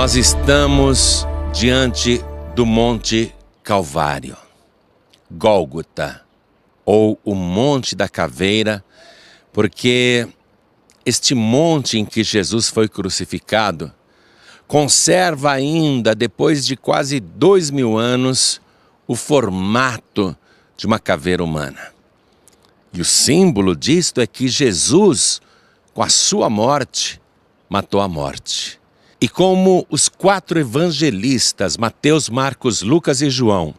Nós estamos diante do Monte Calvário, Gólgota, ou o Monte da Caveira, porque este monte em que Jesus foi crucificado conserva ainda, depois de quase 2000 anos, o formato de uma caveira humana. E o símbolo disto é que Jesus, com a sua morte, matou a morte. E como os 4 evangelistas, Mateus, Marcos, Lucas e João,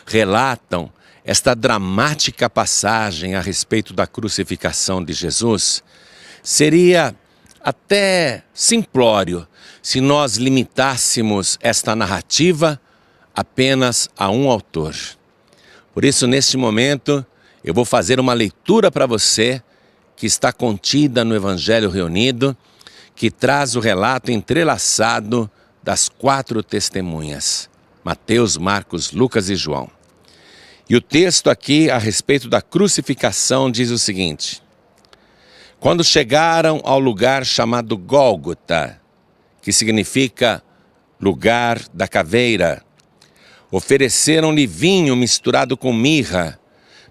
relatam esta dramática passagem a respeito da crucificação de Jesus, seria até simplório se nós limitássemos esta narrativa apenas a um autor. Por isso, neste momento, eu vou fazer uma leitura para você que está contida no Evangelho Reunido, que traz o relato entrelaçado das 4 testemunhas, Mateus, Marcos, Lucas e João. E o texto aqui a respeito da crucificação diz o seguinte: quando chegaram ao lugar chamado Gólgota, que significa lugar da caveira, ofereceram-lhe vinho misturado com mirra,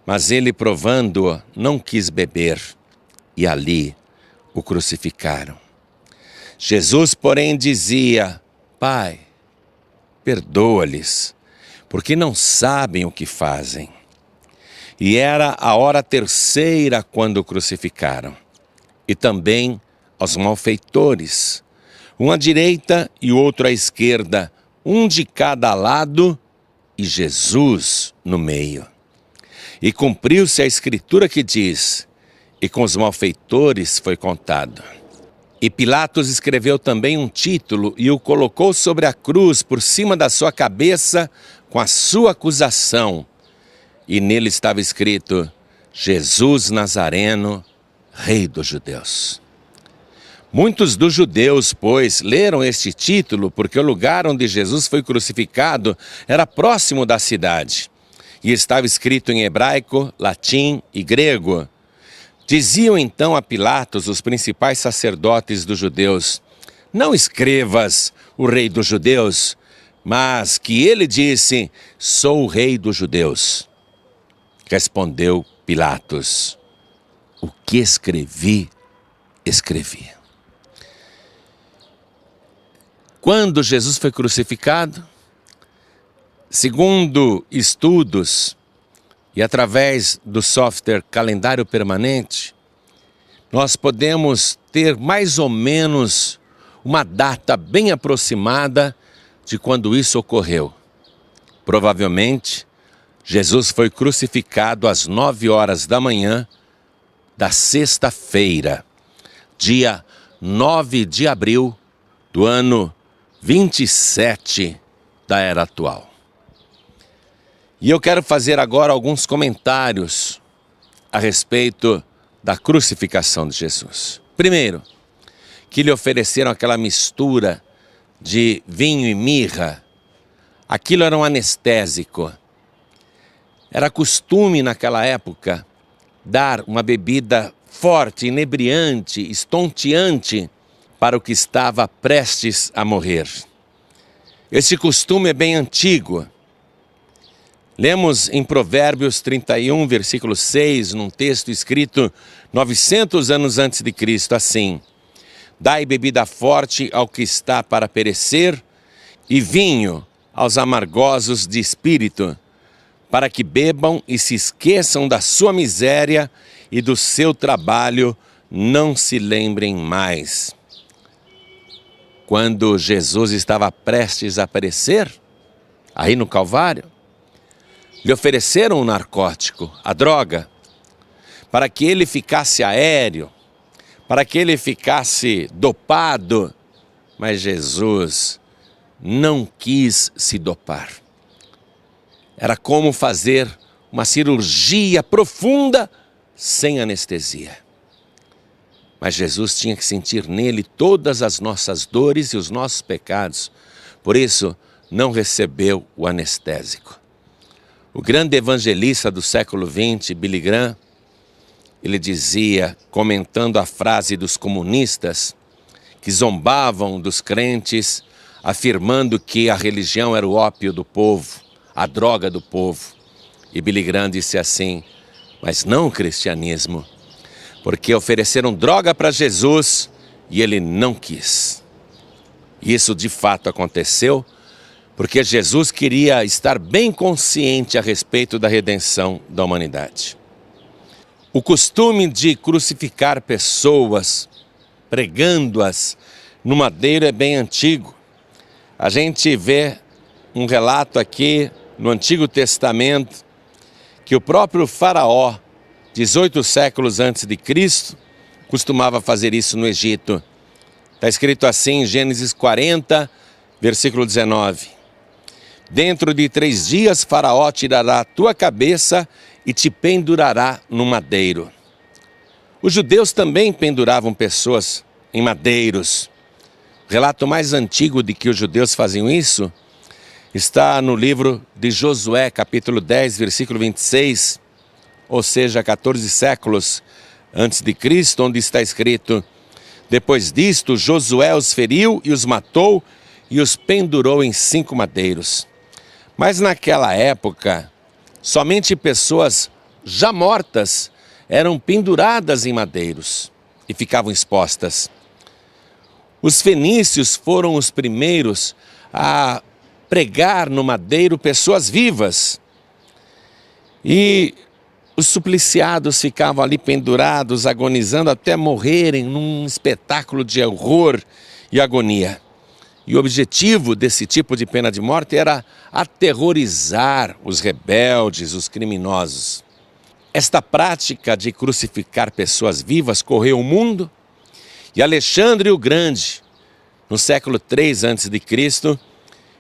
mas ele, provando-o, não quis beber, e ali o crucificaram. Jesus, porém, dizia: Pai, perdoa-lhes, porque não sabem o que fazem. E era a hora 3ª quando o crucificaram. E também aos malfeitores, um à direita e o outro à esquerda, um de cada lado, e Jesus no meio. E cumpriu-se a escritura que diz: e com os malfeitores foi contado. E Pilatos escreveu também um título e o colocou sobre a cruz por cima da sua cabeça com a sua acusação. E nele estava escrito: Jesus Nazareno, Rei dos Judeus. Muitos dos judeus, pois, leram este título porque o lugar onde Jesus foi crucificado era próximo da cidade. E estava escrito em hebraico, latim e grego. Diziam então a Pilatos os principais sacerdotes dos judeus: não escrevas o Rei dos Judeus, mas que ele disse: sou o Rei dos Judeus. Respondeu Pilatos: o que escrevi, escrevi. Quando Jesus foi crucificado, segundo estudos e através do software Calendário Permanente, nós podemos ter mais ou menos uma data bem aproximada de quando isso ocorreu. Provavelmente, Jesus foi crucificado às 9 horas da manhã da sexta-feira, dia 9 de abril do ano 27 da era atual. E eu quero fazer agora alguns comentários a respeito da crucificação de Jesus. Primeiro, que lhe ofereceram aquela mistura de vinho e mirra. Aquilo era um anestésico. Era costume naquela época dar uma bebida forte, inebriante, estonteante para o que estava prestes a morrer. Esse costume é bem antigo. Lemos em Provérbios 31, versículo 6, num texto escrito 900 anos antes de Cristo, assim: dai bebida forte ao que está para perecer e vinho aos amargosos de espírito, para que bebam e se esqueçam da sua miséria e do seu trabalho não se lembrem mais. Quando Jesus estava prestes a perecer, aí no Calvário, lhe ofereceram um narcótico, a droga, para que ele ficasse aéreo, para que ele ficasse dopado, mas Jesus não quis se dopar. Era como fazer uma cirurgia profunda sem anestesia. Mas Jesus tinha que sentir nele todas as nossas dores e os nossos pecados, por isso não recebeu o anestésico. O grande evangelista do século XX, Billy Graham, ele dizia, comentando a frase dos comunistas que zombavam dos crentes afirmando que a religião era o ópio do povo, a droga do povo. E Billy Graham disse assim: mas não o cristianismo, porque ofereceram droga para Jesus e ele não quis. Isso de fato aconteceu, porque Jesus queria estar bem consciente a respeito da redenção da humanidade. O costume de crucificar pessoas, pregando-as no madeiro, é bem antigo. A gente vê um relato aqui no Antigo Testamento que o próprio Faraó, 18 séculos antes de Cristo, costumava fazer isso no Egito. Está escrito assim em Gênesis 40, versículo 19. Dentro de 3 dias Faraó tirará a tua cabeça e te pendurará no madeiro. Os judeus também penduravam pessoas em madeiros. O relato mais antigo de que os judeus faziam isso está no livro de Josué, capítulo 10, versículo 26, ou seja, 14 séculos antes de Cristo, onde está escrito: depois disto, Josué os feriu e os matou e os pendurou em 5 madeiros. Mas naquela época, somente pessoas já mortas eram penduradas em madeiros e ficavam expostas. Os fenícios foram os primeiros a pregar no madeiro pessoas vivas. E os supliciados ficavam ali pendurados, agonizando até morrerem num espetáculo de horror e agonia. E o objetivo desse tipo de pena de morte era aterrorizar os rebeldes, os criminosos. Esta prática de crucificar pessoas vivas correu o mundo, e Alexandre o Grande, no século 3 a.C.,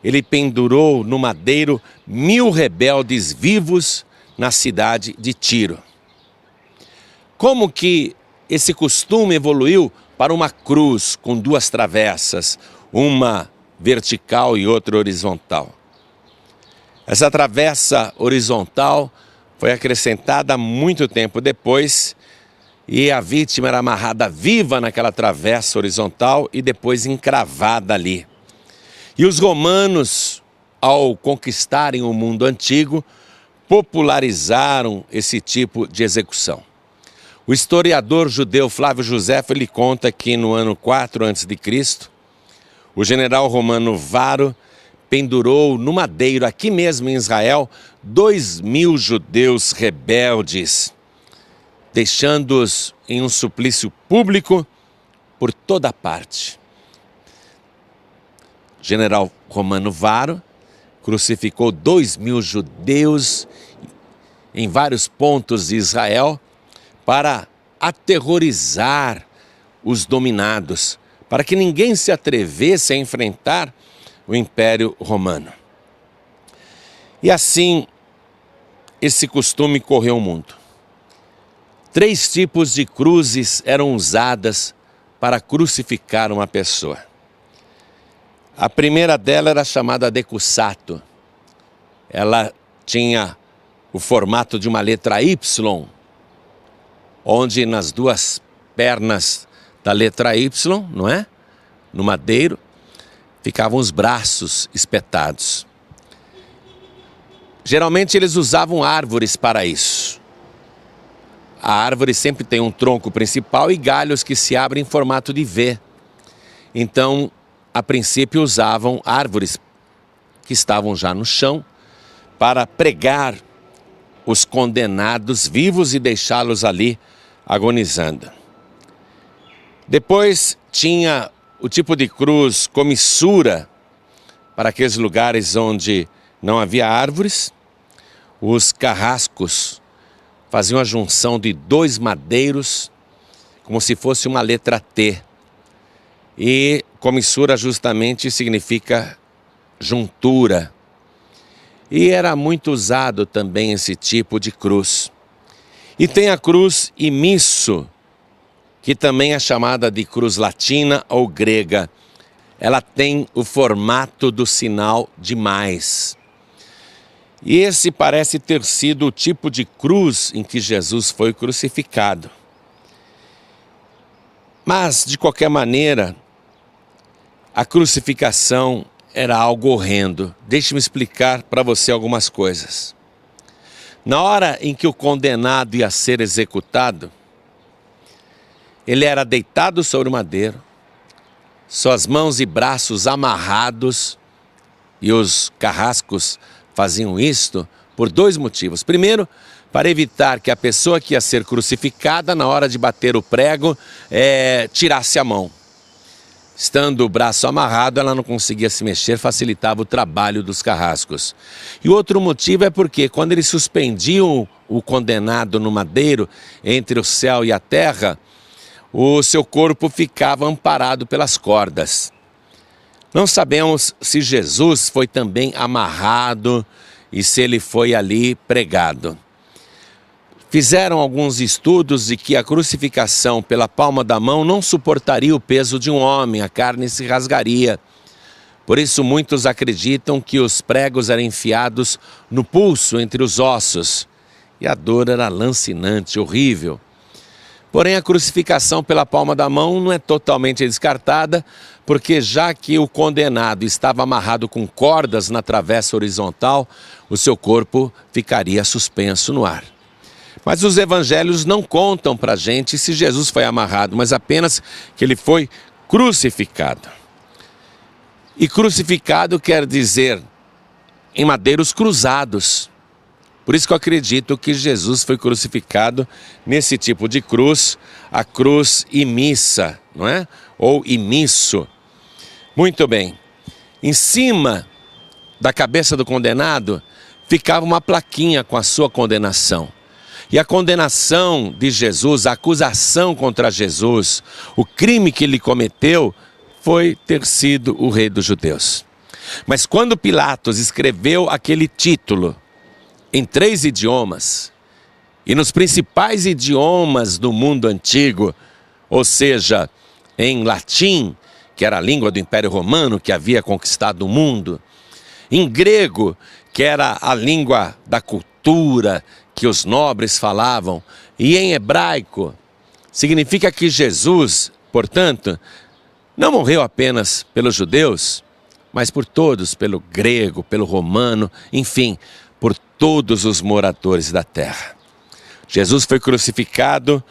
ele pendurou no madeiro 1000 rebeldes vivos na cidade de Tiro. Como que esse costume evoluiu para uma cruz com 2 travessas, uma vertical e outra horizontal? Essa travessa horizontal foi acrescentada muito tempo depois, e a vítima era amarrada viva naquela travessa horizontal e depois encravada ali. E os romanos, ao conquistarem o mundo antigo, popularizaram esse tipo de execução. O historiador judeu Flávio Joséfo, ele conta que no ano 4 a.C., o general romano Varo pendurou no madeiro, aqui mesmo em Israel, 2000 judeus rebeldes, deixando-os em um suplício público por toda parte. O general romano Varo crucificou 2000 judeus em vários pontos de Israel para aterrorizar os dominados, para que ninguém se atrevesse a enfrentar o Império Romano. E assim, esse costume correu o mundo. 3 tipos de cruzes eram usadas para crucificar uma pessoa. A primeira dela era chamada decussato. Ela tinha o formato de uma letra Y, onde nas 2 pernas da letra Y, não é? No madeiro, ficavam os braços espetados. Geralmente eles usavam árvores para isso. A árvore sempre tem um tronco principal e galhos que se abrem em formato de V. Então, a princípio usavam árvores que estavam já no chão para pregar os condenados vivos e deixá-los ali agonizando. Depois tinha o tipo de cruz comissura para aqueles lugares onde não havia árvores. Os carrascos faziam a junção de 2 madeiros, como se fosse uma letra T. E comissura justamente significa juntura. E era muito usado também esse tipo de cruz. E tem a cruz imisso, que também é chamada de cruz latina ou grega. Ela tem o formato do sinal de mais. E esse parece ter sido o tipo de cruz em que Jesus foi crucificado. Mas, de qualquer maneira, a crucificação era algo horrendo. Deixe-me explicar para você algumas coisas. Na hora em que o condenado ia ser executado, ele era deitado sobre o madeiro, suas mãos e braços amarrados, e os carrascos faziam isto por dois motivos. Primeiro, para evitar que a pessoa que ia ser crucificada, na hora de bater o prego, tirasse a mão. Estando o braço amarrado, ela não conseguia se mexer, facilitava o trabalho dos carrascos. E outro motivo é porque quando eles suspendiam o condenado no madeiro, entre o céu e a terra, o seu corpo ficava amparado pelas cordas. Não sabemos se Jesus foi também amarrado e se ele foi ali pregado. Fizeram alguns estudos de que a crucificação pela palma da mão não suportaria o peso de um homem, a carne se rasgaria. Por isso muitos acreditam que os pregos eram enfiados no pulso, entre os ossos, e a dor era lancinante, horrível. Porém, a crucificação pela palma da mão não é totalmente descartada, porque já que o condenado estava amarrado com cordas na travessa horizontal, o seu corpo ficaria suspenso no ar. Mas os evangelhos não contam para a gente se Jesus foi amarrado, mas apenas que ele foi crucificado. E crucificado quer dizer em madeiros cruzados. Por isso que eu acredito que Jesus foi crucificado nesse tipo de cruz, a cruz imissa, não é? Ou imisso. Muito bem. Em cima da cabeça do condenado ficava uma plaquinha com a sua condenação. E a condenação de Jesus, a acusação contra Jesus, o crime que ele cometeu foi ter sido o rei dos judeus. Mas quando Pilatos escreveu aquele título em 3 idiomas, e nos principais idiomas do mundo antigo, ou seja, em latim, que era a língua do Império Romano que havia conquistado o mundo, em grego, que era a língua da cultura que os nobres falavam, e em hebraico, significa que Jesus, portanto, não morreu apenas pelos judeus, mas por todos, pelo grego, pelo romano, enfim, por todos os moradores da terra. Jesus foi crucificado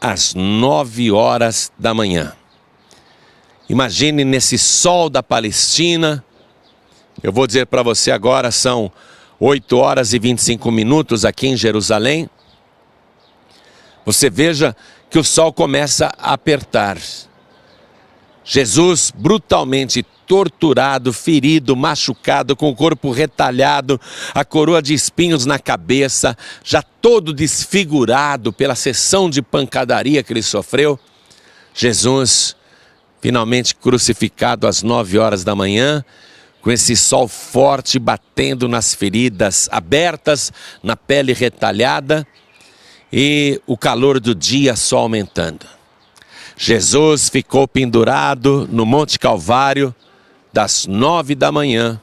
às 9 horas da manhã. Imagine nesse sol da Palestina, eu vou dizer para você agora, são 8 horas e 25 minutos aqui em Jerusalém. Você veja que o sol começa a apertar. Jesus brutalmente torturado, ferido, machucado, com o corpo retalhado, a coroa de espinhos na cabeça, já todo desfigurado pela sessão de pancadaria que ele sofreu. Jesus, finalmente crucificado às 9 horas da manhã, com esse sol forte batendo nas feridas abertas, na pele retalhada e o calor do dia só aumentando. Jesus ficou pendurado no Monte Calvário das 9 da manhã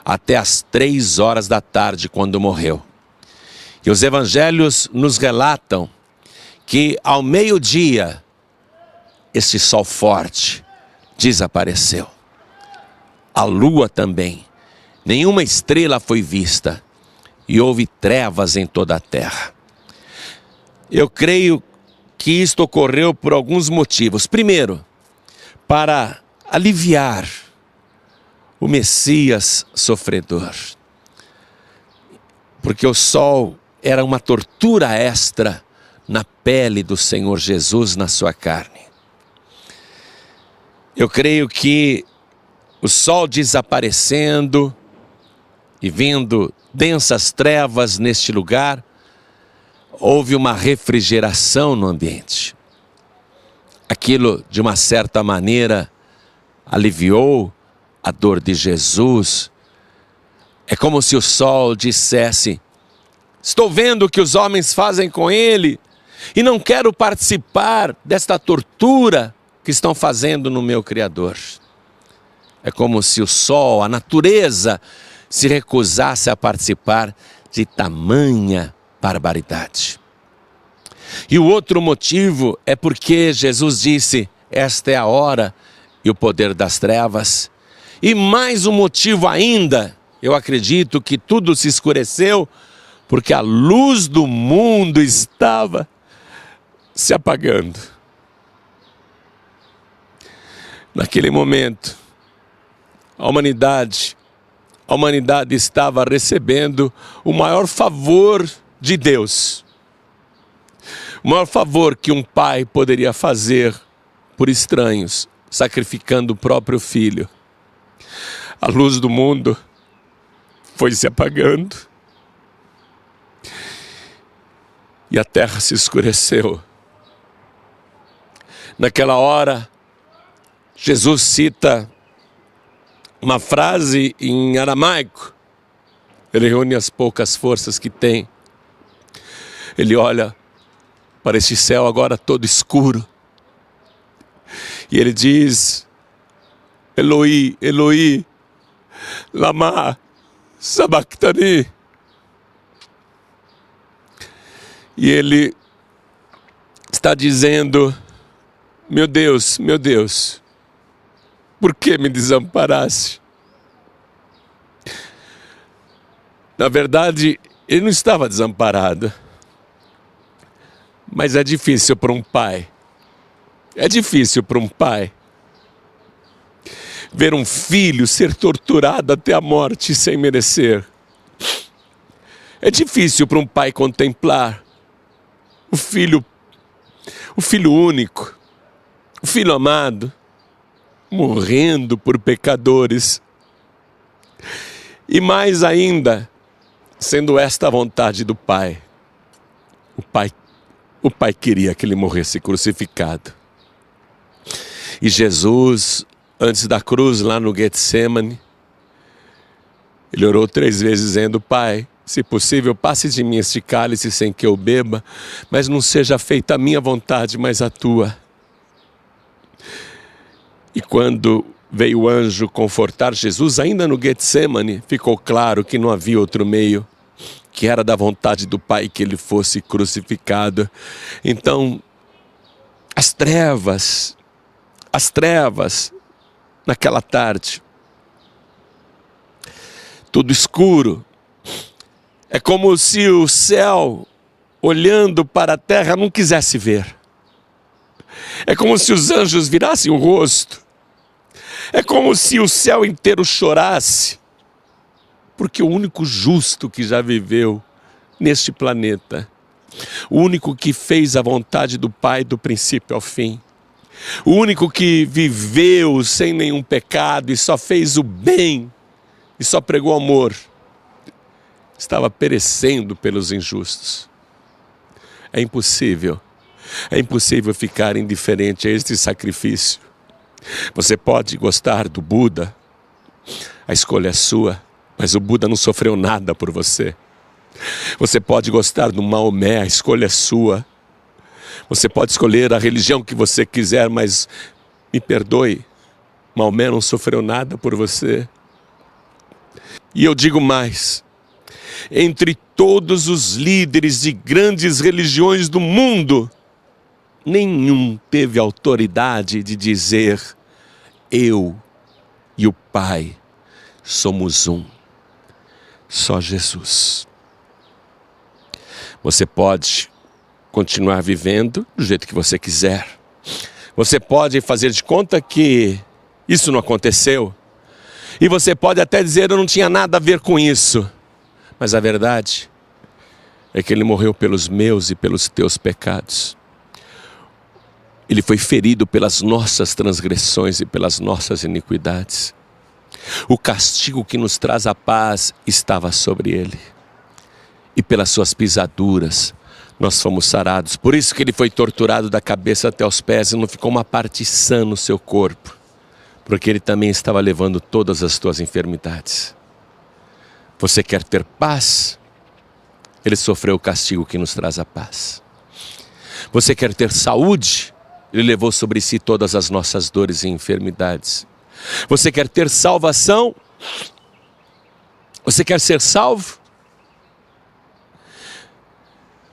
até as 3 horas da tarde, quando morreu. E os evangelhos nos relatam que ao meio-dia esse sol forte desapareceu. A lua também, nenhuma estrela foi vista e houve trevas em toda a terra. Eu creio que isto ocorreu por alguns motivos. Primeiro, para aliviar o Messias sofredor, porque o sol era uma tortura extra na pele do Senhor Jesus, na sua carne. Eu creio que o sol desaparecendo e vindo densas trevas neste lugar, houve uma refrigeração no ambiente. Aquilo, de uma certa maneira, aliviou a dor de Jesus. É como se o sol dissesse: estou vendo o que os homens fazem com ele e não quero participar desta tortura que estão fazendo no meu Criador. É como se o sol, a natureza, se recusasse a participar de tamanha barbaridade. E o outro motivo é porque Jesus disse: esta é a hora e o poder das trevas. E mais um motivo ainda, eu acredito que tudo se escureceu porque a luz do mundo estava se apagando. Naquele momento, a humanidade estava recebendo o maior favor de Deus. O maior favor que um pai poderia fazer por estranhos, sacrificando o próprio filho. A luz do mundo foi se apagando e a terra se escureceu. Naquela hora, Jesus cita uma frase em aramaico. Ele reúne as poucas forças que tem. Ele olha para este céu agora todo escuro. E ele diz: Eloi, Eloi, lama sabachthani. E ele está dizendo: meu Deus, por que me desamparaste? Na verdade, ele não estava desamparado. Mas é difícil para um pai. É difícil para um pai ver um filho ser torturado até a morte sem merecer. É difícil para um pai contemplar o filho único, o filho amado, morrendo por pecadores. E mais ainda, sendo esta a vontade do Pai. O Pai queria que ele morresse crucificado. E Jesus, antes da cruz, lá no Getsemane, ele orou 3 vezes dizendo: Pai, se possível, passe de mim este cálice sem que eu beba, mas não seja feita a minha vontade, mas a tua. E quando veio o anjo confortar Jesus, ainda no Getsemane, ficou claro que não havia outro meio, que era da vontade do Pai que ele fosse crucificado. Então, as trevas, naquela tarde, tudo escuro, é como se o céu, olhando para a terra, não quisesse ver. É como se os anjos virassem o rosto. É como se o céu inteiro chorasse. Porque o único justo que já viveu neste planeta, o único que fez a vontade do Pai do princípio ao fim, o único que viveu sem nenhum pecado e só fez o bem e só pregou amor, estava perecendo pelos injustos. É impossível ficar indiferente a este sacrifício. Você pode gostar do Buda, a escolha é sua, mas o Buda não sofreu nada por você. Você pode gostar do Maomé, a escolha é sua. Você pode escolher a religião que você quiser, mas me perdoe, Maomé não sofreu nada por você. E eu digo mais: entre todos os líderes de grandes religiões do mundo, nenhum teve autoridade de dizer: eu e o Pai somos um. Só Jesus. Você pode continuar vivendo do jeito que você quiser. Você pode fazer de conta que isso não aconteceu. E você pode até dizer: eu não tinha nada a ver com isso. Mas a verdade é que ele morreu pelos meus e pelos teus pecados. Ele foi ferido pelas nossas transgressões e pelas nossas iniquidades. O castigo que nos traz a paz estava sobre ele. E pelas suas pisaduras nós fomos sarados. Por isso que ele foi torturado da cabeça até os pés e não ficou uma parte sã no seu corpo. Porque ele também estava levando todas as tuas enfermidades. Você quer ter paz? Ele sofreu o castigo que nos traz a paz. Você quer ter saúde? Ele levou sobre si todas as nossas dores e enfermidades. Você quer ter salvação? Você quer ser salvo?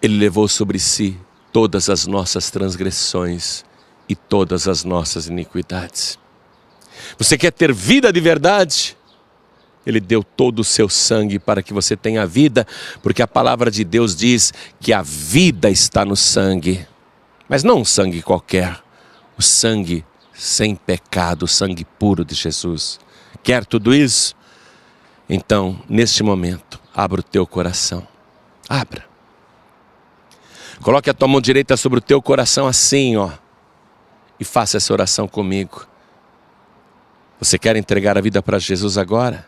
Ele levou sobre si todas as nossas transgressões e todas as nossas iniquidades. Você quer ter vida de verdade? Ele deu todo o seu sangue para que você tenha vida, porque a palavra de Deus diz que a vida está no sangue. Mas não um sangue qualquer, o sangue sem pecado, o sangue puro de Jesus. Quer tudo isso? Então, neste momento, abra o teu coração. Abra. Coloque a tua mão direita sobre o teu coração assim, ó. E faça essa oração comigo. Você quer entregar a vida para Jesus agora?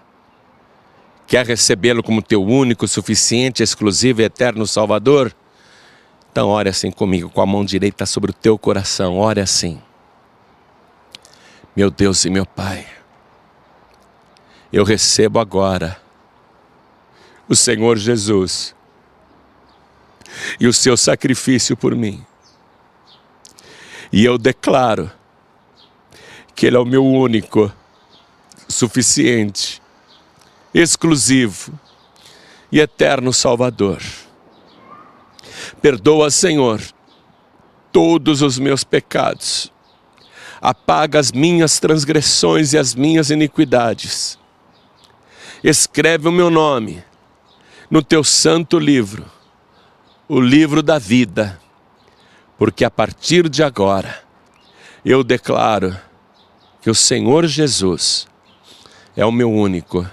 Quer recebê-lo como teu único, suficiente, exclusivo e eterno Salvador? Então ore assim comigo, com a mão direita sobre o teu coração. Ore assim. Meu Deus e meu Pai, eu recebo agora o Senhor Jesus e o seu sacrifício por mim. E eu declaro que Ele é o meu único, suficiente, exclusivo e eterno Salvador. Perdoa, Senhor, todos os meus pecados. Apaga as minhas transgressões e as minhas iniquidades. Escreve o meu nome no teu santo livro, o livro da vida, porque a partir de agora eu declaro que o Senhor Jesus é o meu único,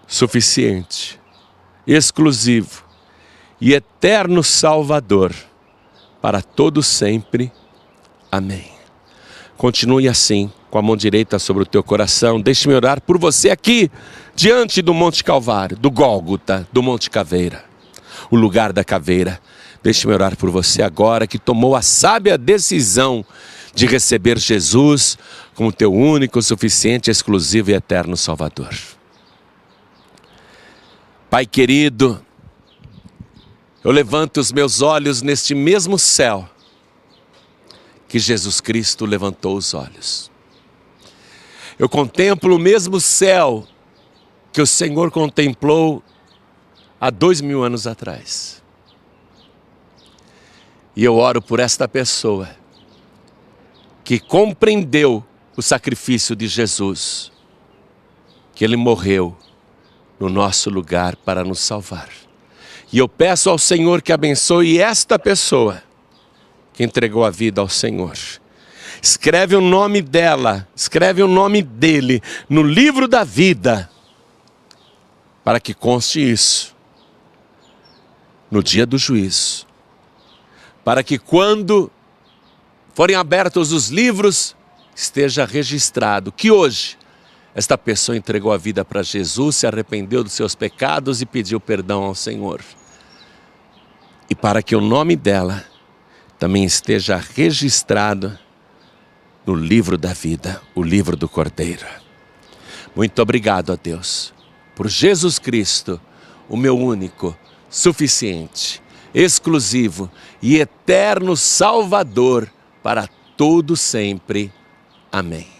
suficiente, exclusivo e eterno Salvador para todo sempre. Amém. Continue assim, com a mão direita sobre o teu coração. Deixe-me orar por você aqui, diante do Monte Calvário, do Gólgota, do Monte Caveira, o lugar da caveira. Deixe-me orar por você agora, que tomou a sábia decisão de receber Jesus como teu único, suficiente, exclusivo e eterno Salvador. Pai querido, eu levanto os meus olhos neste mesmo céu que Jesus Cristo levantou os olhos. Eu contemplo o mesmo céu que o Senhor contemplou há 2000 anos atrás. E eu oro por esta pessoa que compreendeu o sacrifício de Jesus, que Ele morreu no nosso lugar para nos salvar. E eu peço ao Senhor que abençoe esta pessoa que entregou a vida ao Senhor. Escreve o nome dela, escreve o nome dele no livro da vida, para que conste isso no dia do juízo. Para que quando forem abertos os livros, esteja registrado que hoje esta pessoa entregou a vida para Jesus, se arrependeu dos seus pecados e pediu perdão ao Senhor. E para que o nome dela também esteja registrado no livro da vida, o livro do Cordeiro. Muito obrigado a Deus por Jesus Cristo, o meu único, suficiente, exclusivo e eterno Salvador para todo sempre. Amém.